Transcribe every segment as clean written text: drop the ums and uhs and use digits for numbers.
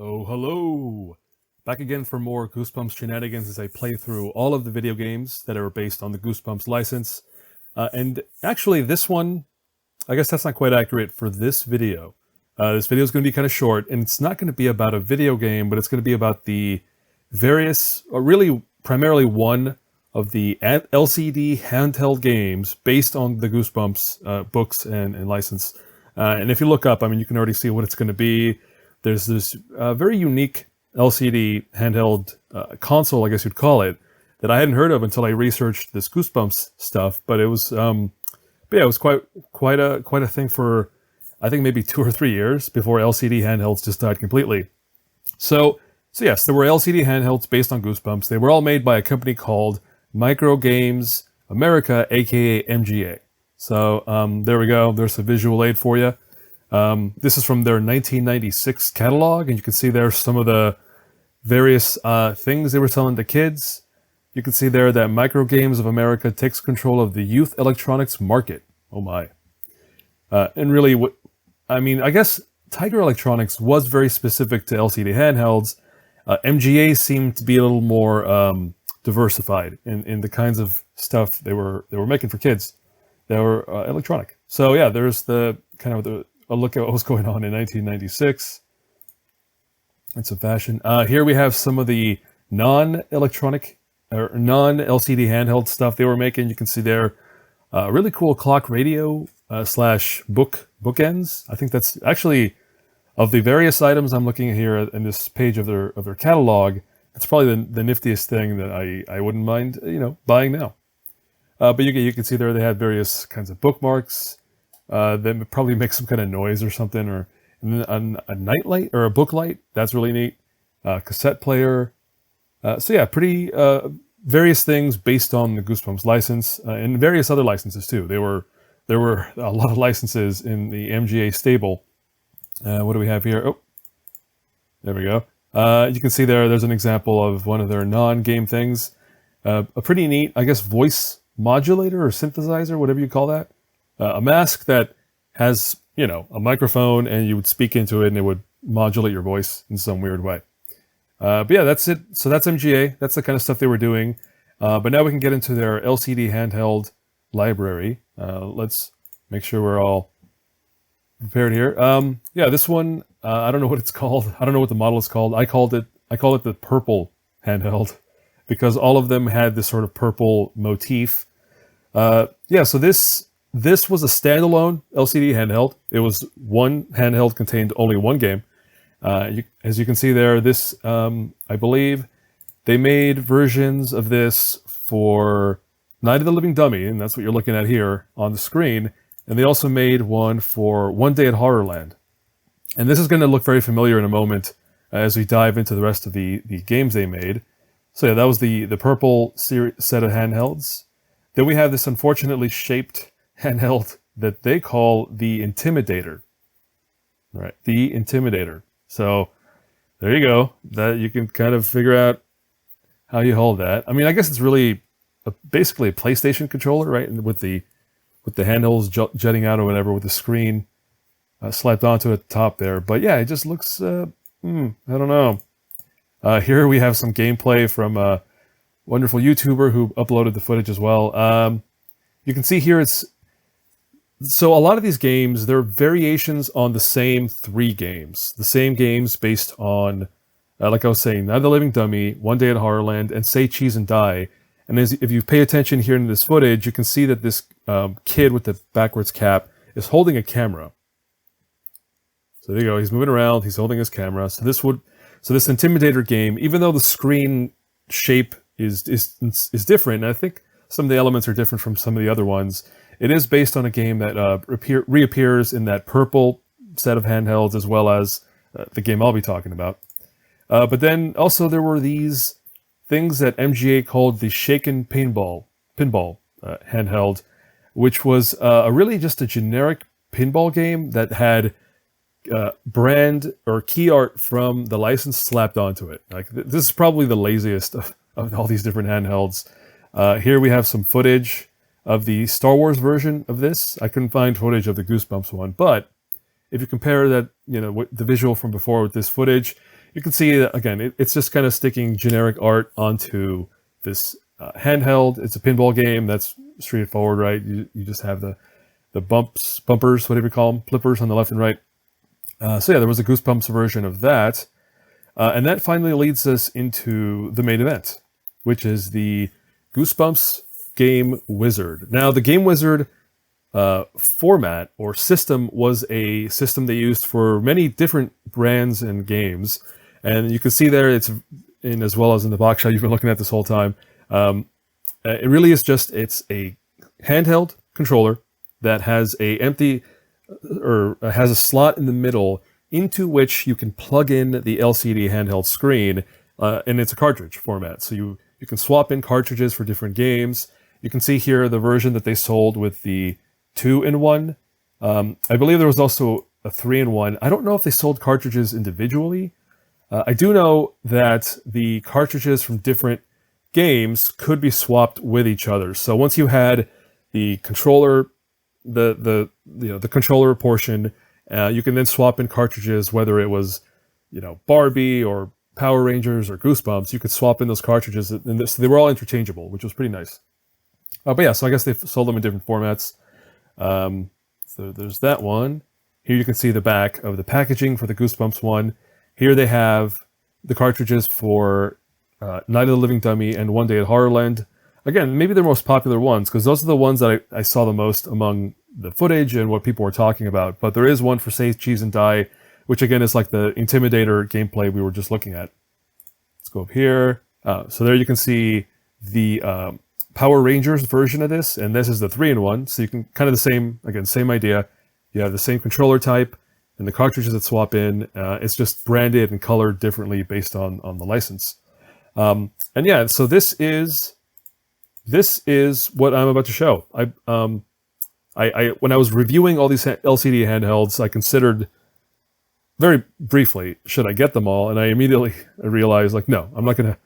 Oh, hello! Back again for more Goosebumps shenanigans as I play through all of the video games that are based on the Goosebumps license. And actually, this one, I guess that's not quite accurate for this video. This video is going to be kind of short, and it's not going to be about a video game, but it's going to be about the various, or really primarily one of the LCD handheld games based on the Goosebumps books and license. And if you look up, I mean, you can already see what it's going to be. There's this very unique LCD handheld console, I guess you'd call it, that I hadn't heard of until I researched this Goosebumps stuff. But it was, it was quite a thing for, I think maybe 2 or 3 years before LCD handhelds just died completely. So yes, there were LCD handhelds based on Goosebumps. They were all made by a company called Micro Games America, aka MGA. So there we go. There's a visual aid for you. This is from their 1996 catalog, and you can see there some of the various things they were selling to kids. You can see there that Micro Games of America takes control of the youth electronics market. Oh my. And really, I guess Tiger Electronics was very specific to LCD handhelds. MGA seemed to be a little more diversified in the kinds of stuff they were making for kids that were electronic. So yeah, there's the kind of a look at what was going on in 1996. It's a fashion. Here we have some of the non-electronic or non-LCD handheld stuff they were making. You can see there really cool clock radio slash bookends. I think that's actually, of the various items I'm looking at here in this page of their catalog, it's probably the niftiest thing that I wouldn't mind buying now. But you can see there they had various kinds of bookmarks. That probably make some kind of noise or something, or a night light or a book light. That's really neat. Cassette player. So yeah, pretty various things based on the Goosebumps license and various other licenses too. There were a lot of licenses in the MGA stable. What do we have here? Oh, there we go. You can see there's an example of one of their non-game things. A pretty neat, I guess, voice modulator or synthesizer, whatever you call that. A mask that has, a microphone, and you would speak into it and it would modulate your voice in some weird way. But yeah, that's it. So that's MGA. That's the kind of stuff they were doing. But now we can get into their LCD handheld library. Let's make sure we're all prepared here. Yeah, this one, I don't know what it's called. I don't know what the model is called. I call it the purple handheld because all of them had this sort of purple motif. Yeah, so this was a standalone LCD handheld. It was one handheld, contained only one game. As you can see there, this, I believe, they made versions of this for Night of the Living Dummy, and that's what you're looking at here on the screen. And they also made one for One Day at Horrorland. And this is going to look very familiar in a moment as we dive into the rest of the games they made. So yeah, that was the purple set of handhelds. Then we have this unfortunately shaped handheld that they call the Intimidator. All right, the Intimidator. So there you go. That you can kind of figure out how you hold that. I mean, I guess it's really basically a PlayStation controller, right? And with the handles jutting out or whatever, with the screen slapped onto it at the top there. But yeah, it just looks. I don't know. Here we have some gameplay from a wonderful YouTuber who uploaded the footage as well. You can see here so a lot of these games, they're variations on the same 3 games. The same games based on, like I was saying, Night of the Living Dummy, One Day at Horrorland, and Say Cheese and Die. And if you pay attention here in this footage, you can see that this kid with the backwards cap is holding a camera. So there you go. He's moving around. He's holding his camera. So this Intimidator game, even though the screen shape is different, and I think some of the elements are different from some of the other ones, it is based on a game that reappears in that purple set of handhelds, as well as the game I'll be talking about. But then also there were these things that MGA called the shakin pinball handheld, which was really just a generic pinball game that had brand or key art from the license slapped onto it. Like this is probably the laziest of all these different handhelds. Here we have some footage of the Star Wars version of this. I couldn't find footage of the Goosebumps one, but if you compare that, the visual from before with this footage, you can see, again, it's just kind of sticking generic art onto this handheld. It's a pinball game. That's straightforward, right? You just have the bumpers, whatever you call them, flippers on the left and right. So yeah, there was a Goosebumps version of that. And that finally leads us into the main event, which is the Goosebumps Game Wizard. Now, the Game Wizard format or system was a system they used for many different brands and games. And you can see there, it's in as well as in the box shot you've been looking at this whole time. It really is just, it's a handheld controller that has a empty or has a slot in the middle into which you can plug in the LCD handheld screen, and it's a cartridge format. So you can swap in cartridges for different games. You can see here the version that they sold with the 2-in-1. I believe there was also a 3-in-1. I don't know if they sold cartridges individually. I do know that the cartridges from different games could be swapped with each other. So once you had the controller, the controller portion, you can then swap in cartridges, whether it was, Barbie or Power Rangers or Goosebumps. You could swap in those cartridges, and so they were all interchangeable, which was pretty nice. But yeah, so I guess they sold them in different formats. So there's that one. Here you can see the back of the packaging for the Goosebumps one. Here they have the cartridges for Night of the Living Dummy and One Day at Horrorland. Again, maybe they're most popular ones, because those are the ones that I saw the most among the footage and what people were talking about. But there is one for Say Cheese and Die, which again is like the Intimidator gameplay we were just looking at. Let's go up here. So there you can see the Power Rangers version of this, and this is the 3-in-1. So you can kind of same idea. You have the same controller type and the cartridges that swap in. It's just branded and colored differently based on the license. And yeah, so this is what I'm about to show. I when I was reviewing all these LCD handhelds, I considered very briefly, should I get them all? And I immediately realized, like, no, I'm not going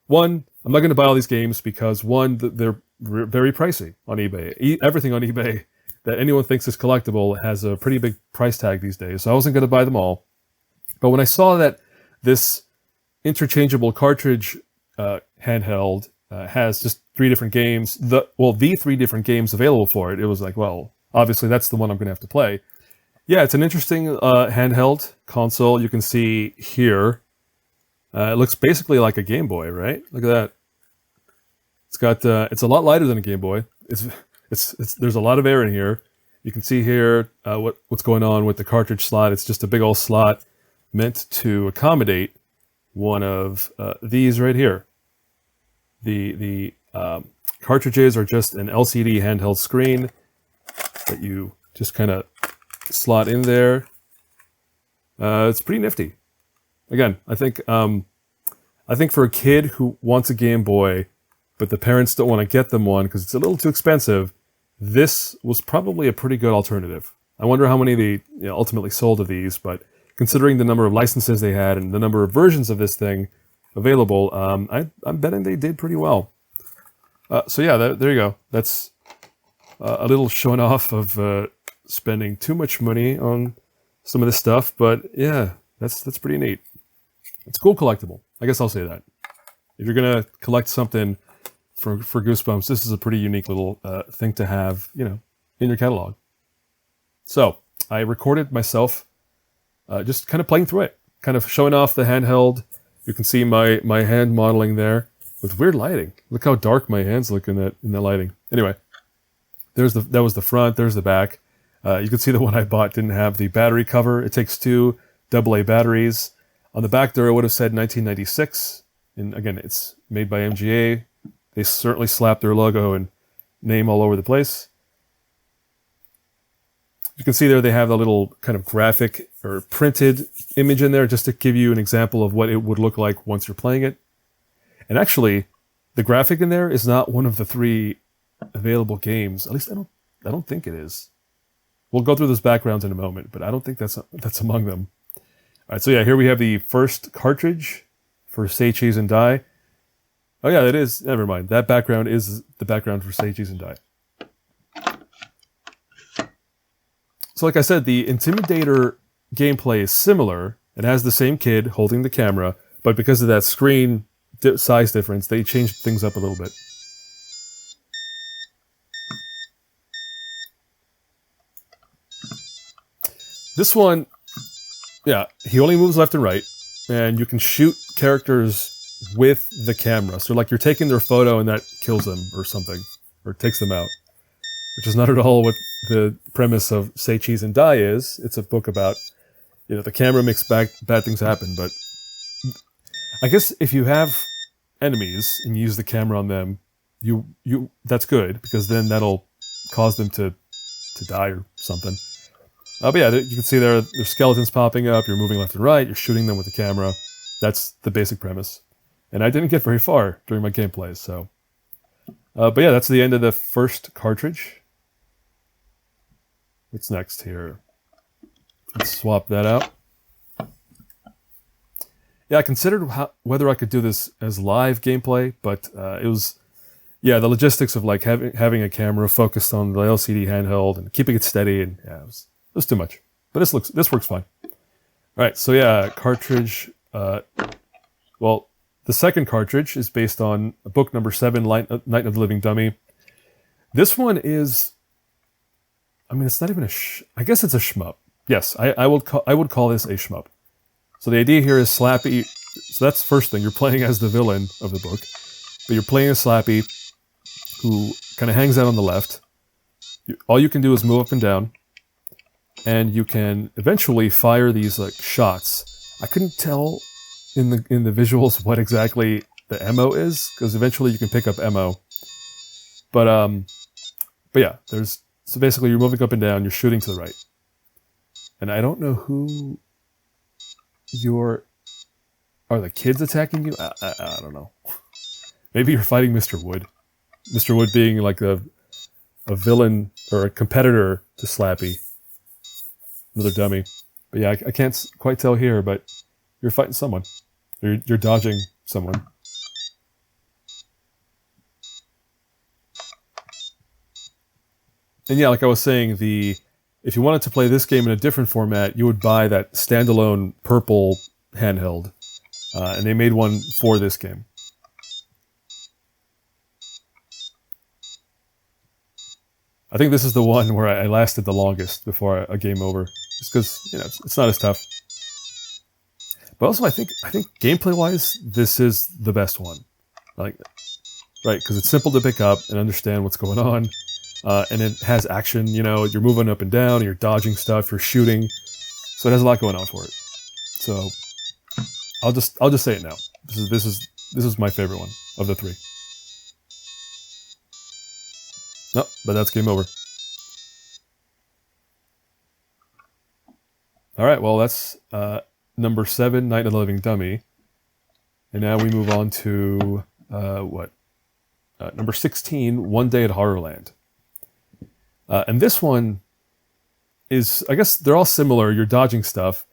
to buy all these games because, one, they're very pricey on eBay. Everything on eBay that anyone thinks is collectible has a pretty big price tag these days. So I wasn't going to buy them all. But when I saw that this interchangeable cartridge handheld has just 3 different games, the 3 different games available for it, it was like, well, obviously that's the one I'm going to have to play. Yeah, it's an interesting handheld console. You can see here, it looks basically like a Game Boy, right? Look at that. It's got, it's a lot lighter than a Game Boy. There's a lot of air in here. You can see here what's going on with the cartridge slot. It's just a big old slot meant to accommodate one of these right here. The cartridges are just an LCD handheld screen that you just kind of slot in there. It's pretty nifty. Again, I think for a kid who wants a Game Boy, but the parents don't want to get them one because it's a little too expensive, this was probably a pretty good alternative. I wonder how many they ultimately sold of these, but considering the number of licenses they had and the number of versions of this thing available, I'm betting they did pretty well. So yeah, there you go. That's a little showing off of spending too much money on some of this stuff, but yeah, that's pretty neat. It's a cool collectible. I guess I'll say that. If you're gonna collect something for Goosebumps, this is a pretty unique little thing to have, in your catalog. So I recorded myself just kind of playing through it, kind of showing off the handheld. You can see my hand modeling there with weird lighting. Look how dark my hands look in that lighting. Anyway, that was the front. There's the back. You can see the one I bought didn't have the battery cover. It takes 2 AA batteries. On the back there, it would have said 1996. And again, it's made by MGA. They certainly slapped their logo and name all over the place. You can see there they have a little kind of graphic or printed image in there just to give you an example of what it would look like once you're playing it. And actually, the graphic in there is not one of the 3 available games. At least I don't think it is. We'll go through those backgrounds in a moment, but I don't think that's among them. All right, so yeah, here we have the first cartridge for Say Cheese and Die. Oh yeah, that is. Never mind. That background is the background for Say Cheese and Die. So like I said, the Intimidator gameplay is similar, It has the same kid holding the camera, but because of that screen size difference, they changed things up a little bit. This one, yeah, he only moves left and right, and you can shoot characters with the camera. So like you're taking their photo and that kills them or something, or takes them out, which is not at all what the premise of Say Cheese and Die is. It's a book about, the camera makes bad things happen, but I guess if you have enemies and you use the camera on them, that's good, because then that'll cause them to die or something. But yeah, you can see there's skeletons popping up, you're moving left and right, you're shooting them with the camera. That's the basic premise. And I didn't get very far during my gameplays, so. But yeah, that's the end of the first cartridge. What's next here? Let's swap that out. Yeah, I considered whether I could do this as live gameplay, but it was, the logistics of like having a camera focused on the LCD handheld and keeping it steady, and yeah, it was too much. But this works fine. All right, so yeah, cartridge. Well, the second cartridge is based on book number 7, Night of the Living Dummy. This one is, it's not even I guess it's a shmup. Yes, I would call this a shmup. So the idea here is Slappy. So that's the first thing. You're playing as the villain of the book, but you're playing as Slappy, who kind of hangs out on the left. All you can do is move up and down, and you can eventually fire these like shots. I couldn't tell in the visuals what exactly the ammo is, because eventually you can pick up ammo. But yeah, so basically you're moving up and down, you're shooting to the right. And I don't know who are the kids attacking you? I don't know. Maybe you're fighting Mr. Wood. Mr. Wood being like a villain or a competitor to Slappy. Another dummy. But yeah, I can't quite tell here, but you're fighting someone. You're dodging someone. And yeah, like I was saying, if you wanted to play this game in a different format, you would buy that standalone purple handheld. And they made one for this game. I think this is the one where I lasted the longest before a game over. Just because, it's not as tough. But also, I think gameplay-wise, this is the best one. Right, because it's simple to pick up and understand what's going on. And it has action, you're moving up and down, you're dodging stuff, you're shooting. So it has a lot going on for it. So I'll just say it now. This is my favorite one of the 3. No, but that's game over. All right, well, that's number 7, Night of the Living Dummy. And now we move on to, number 16, One Day at Horrorland. And this one is, I guess they're all similar. You're dodging stuff,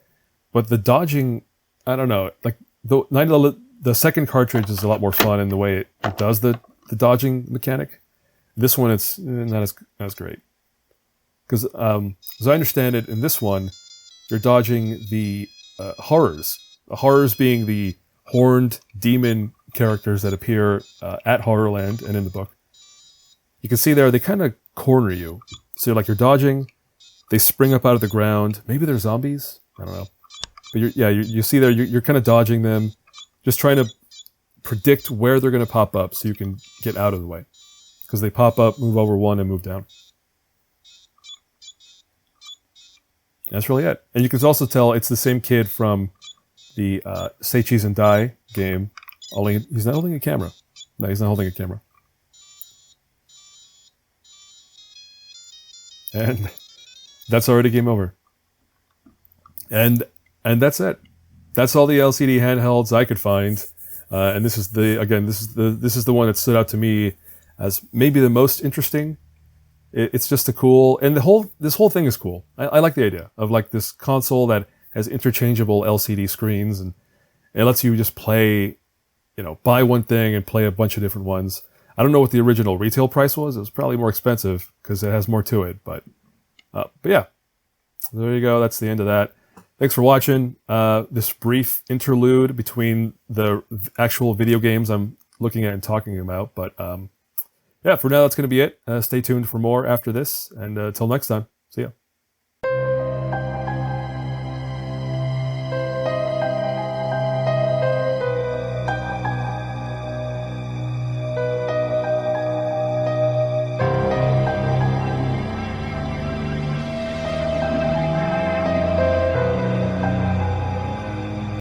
but the dodging, I don't know. Like the second cartridge is a lot more fun in the way it does the dodging mechanic. This one, it's not as great. Because as I understand it, in this one, you're dodging the horrors. The horrors being the horned demon characters that appear at Horrorland and in the book. You can see there, they kind of corner you. So you're dodging, they spring up out of the ground. Maybe they're zombies? I don't know. But you see there, you're kind of dodging them, just trying to predict where they're going to pop up so you can get out of the way. Because they pop up, move over one, and move down. That's really it. And you can also tell it's the same kid from the Say Cheese and Die game. Only he's not holding a camera. No, he's not holding a camera. And that's already game over. And that's it. That's all the LCD handhelds I could find. And this is the one that stood out to me as maybe the most interesting. It's just a cool, and this whole thing is cool. I like the idea of like this console that has interchangeable LCD screens, and it lets you just play, buy one thing and play a bunch of different ones. I don't know what the original retail price was. It was probably more expensive because it has more to it. But yeah, there you go. That's the end of that. Thanks for watching this brief interlude between the actual video games I'm looking at and talking about. But yeah, for now, that's going to be it. Stay tuned for more after this. And until next time, see ya.